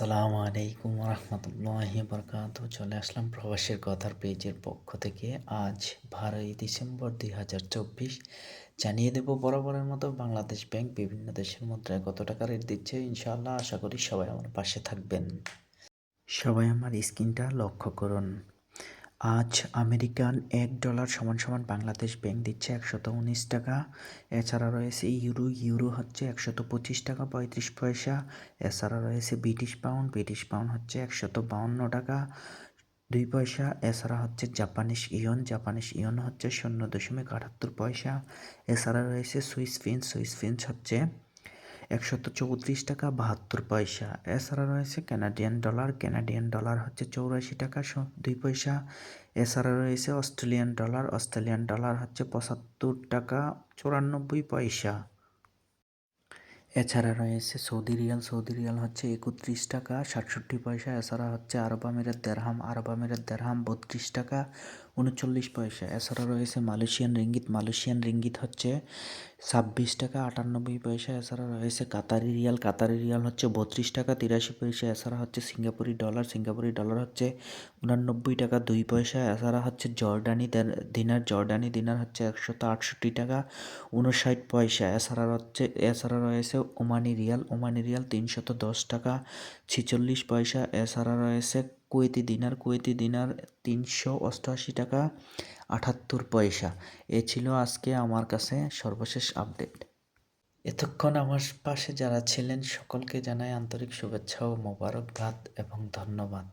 আসসালামু আলাইকুম রহমতুল্লাহি বরকাতুহু। চলে আসলাম প্রবাসীর কথার পেজের পক্ষ থেকে। আজ 12ই ডিসেম্বর 2024। জানিয়ে দেব বরাবরের মতো বাংলাদেশ ব্যাংক বিভিন্ন দেশের মুদ্রায় কত টাকা রেট দিচ্ছে। ইনশাআল্লাহ আশা করি সবাই আমার পাশে থাকবেন। সবাই আমার স্ক্রিনটা লক্ষ্য করুন। আজ আমেরিকান $1 = বাংলাদেশ ব্যাংক দিচ্ছে 119 টাকা। এছাড়া রয়েছে ইউরো হচ্ছে 125 টাকা 35 পয়সা। এছাড়া রয়েছে ব্রিটিশ পাউন্ড হচ্ছে 152 টাকা 2 পয়সা। এছাড়া হচ্ছে জাপানিশ ইয়ন হচ্ছে 0.78 পয়সা। এছাড়া রয়েছে সুইস ফ্রিঞ্চ হচ্ছে 134 টাকা 72 পয়সা। এছাড়া রয়েছে কানাডিয়ান ডলার হচ্ছে 84 টাকা 2 পয়সা। এছাড়া রয়েছে অস্ট্রেলিয়ান ডলার হচ্ছে 75 টাকা 94 পয়সা। এছাড়া রয়েছে সৌদি রিয়াল হচ্ছে 31 টাকা 67 পয়সা। এছাড়া হচ্ছে আরব আমিরাত দেরহাম 32 টাকা 39 পয়সা। এছাড়া রয়েছে মালয়েশিয়ান রিঙ্গিত হচ্ছে 26 টাকা 98 পয়সা। এছাড়া রয়েছে কাতারি রিয়াল হচ্ছে 32 টাকা 83 পয়সা। এছাড়া হচ্ছে সিঙ্গাপুরি ডলার হচ্ছে 89 টাকা 2 পয়সা। এছাড়া হচ্ছে জর্ডানি দিনার হচ্ছে 168 টাকা 59 পয়সা। এছাড়া রয়েছে ওমানি রিয়াল 310 টাকা 46 পয়সা। এছাড়া রয়েছে কুয়েতি দিনার 388 টাকা 78 পয়সা। এ ছিল আজকে আমার কাছে সর্বশেষ আপডেট। এতক্ষণ আমার পাশে যারা ছিলেন সকলকে জানাই আন্তরিক শুভেচ্ছা ও মোবারকবাদ এবং ধন্যবাদ।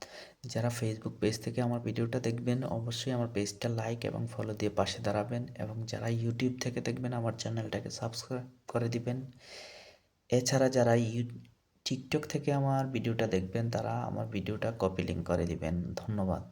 যারা ফেসবুক পেজ থেকে আমার ভিডিওটা দেখবেন অবশ্যই আমার পেজটা লাইক এবং ফলো দিয়ে পাশে দাঁড়াবেন, এবং যারা ইউটিউব থেকে দেখবেন আমার চ্যানেলটাকে সাবস্ক্রাইব করে দিবেন। এছাড়া যারা টিকটক থেকে আমার ভিডিওটা দেখবেন তারা আমার ভিডিওটা কপি লিঙ্ক করে দিবেন। ধন্যবাদ।